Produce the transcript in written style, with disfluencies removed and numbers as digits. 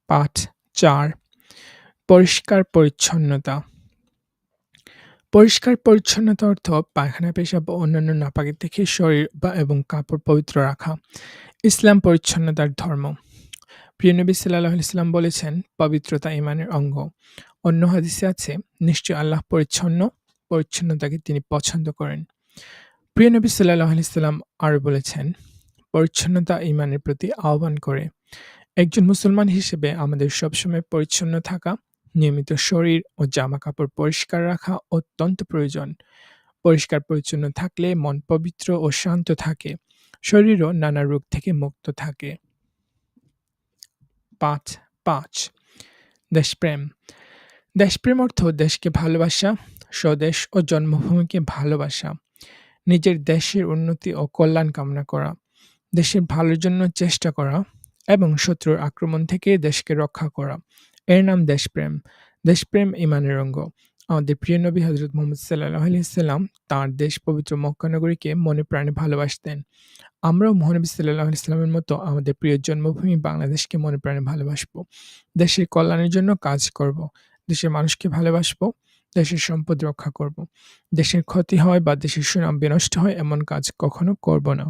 পাঠ ৪ পরিষ্কার-পরিচ্ছন্নতা। পরিষ্কার-পরিচ্ছন্নতা অর্থ পায়খানা, পেশাব বা অন্যান্য নাপাকি থেকে শরীর এবং কাপড় পবিত্র রাখা। ইসলাম পরিচ্ছন্নতার ধর্ম। প্রিয় নবী সাল্লাল্লাহু আলাইহি সাল্লাম বলেছেন, পবিত্রতা ঈমানের অঙ্গ। অন্য হাদিসে আছে, নিশ্চয় আল্লাহ পরিচ্ছন্ন, পরিচ্ছন্নতাকে তিনি পছন্দ করেন। প্রিয় নবী সাল্লাল্লাহু আলাইহি সাল্লাম আরো বলেছেন, পরিচ্ছন্নতা ঈমানের প্রতি আহ্বান করে। একজন মুসলমান হিসেবে আমাদের সবসময় পরিচ্ছন্ন থাকা, নিয়মিত শরীর ও জামাকাপড় পরিষ্কার রাখা অত্যন্ত প্রয়োজন। পরিষ্কার-পরিচ্ছন্ন থাকলে মন পবিত্র ও শান্ত থাকে। শরীরও নানা রোগ থেকে মুক্ত থাকে। পাঠ ৫ দেশপ্রেম। দেশপ্রেম অর্থ দেশকে ভালোবাসা, স্বদেশ ও জন্মভূমিকে ভালোবাসা। নিজের দেশের উন্নতি ও কল্যাণ কামনা করা, দেশের ভালোর জন্য চেষ্টা করা এবং শত্রুর আক্রমণ থেকে দেশকে রক্ষা করা। এর নাম দেশপ্রেম। দেশপ্রেম ঈমানের অঙ্গ। আমাদের প্রিয় নবী হযরত মুহাম্মদ সাল্লাল্লাহু আলাইহি সাল্লাম তাঁর দেশ পবিত্র মক্কা নগরীকে মনে প্রাণে ভালোবাসতেন। আমরাও মহানবী সাল্লাল্লাহু আলাইহি সাল্লামের মতো আমাদের প্রিয় জন্মভূমি বাংলাদেশকে মনে প্রাণে ভালোবাসবো। দেশের কল্যাণের জন্য কাজ করব। দেশের মানুষকে ভালোবাসবো। দেশের সম্পদ রক্ষা করব। দেশের ক্ষতি হয় বা দেশের সুনাম বিনষ্ট হয় এমন কাজ কখনো করব না।